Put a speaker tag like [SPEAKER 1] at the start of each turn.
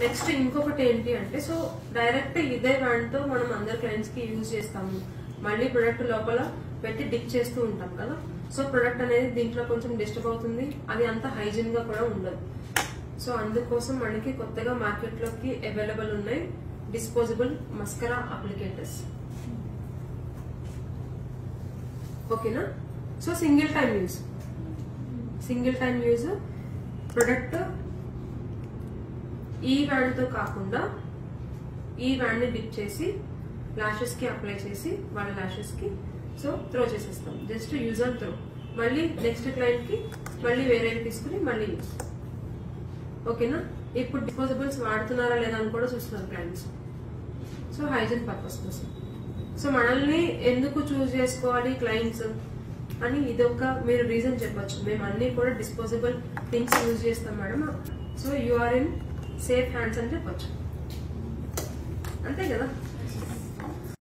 [SPEAKER 1] Next ఇంకొకటి ఏంటి అంటే, సో డైరెక్ట్ ఇదే బ్రాండ్ తో మనం అందరు క్లయింట్స్ కి యూజ్ చేస్తాము, మళ్ళీ ప్రొడక్ట్ లోపల పెట్టి డిప్ చేస్తూ ఉంటాం కదా. సో ప్రొడక్ట్ అనేది దీంట్లో కొంచెం డిస్టర్బ్ అవుతుంది, అది అంత హైజీన్ గా కూడా ఉండదు. సో అందుకోసం మనకి కొత్తగా మార్కెట్ లోకి అవైలబుల్ ఉన్నాయి డిస్పోజబుల్ మస్కరా అప్లికేటర్స్. ఓకేనా. So single time use product ఈ బ్రాండ్ తో కాకుండా ఈ బ్రాండ్ ని డిప్ చేసి లాషెస్ కి అప్లై చేసి వాళ్ళ లాషెస్ కి సో త్రో చేసేస్తాం. Just use and throw. మళ్ళీ నెక్స్ట్ క్లయింట్ కి మళ్ళీ వేరేవి తీసుకుని మళ్ళీ యూజ్. ఓకేనా. ఇప్పుడు డిస్పోజబుల్స్ వాడుతున్నారా లేదా అని కూడా చూస్తున్నారు క్లయింట్స్. సో హైజీన్ పర్పస్ కోసం. సో మనల్ని ఎందుకు చూస్ చేసుకోవాలి క్లయింట్స్ అని ఇదొక మీరు రీజన్ చెప్పొచ్చు. మేము అన్ని కూడా డిస్పోజబుల్ థింగ్స్ యూజ్ చేస్తాం madam, so you are in safe hands అని చెప్పొచ్చు. అంతే కదా.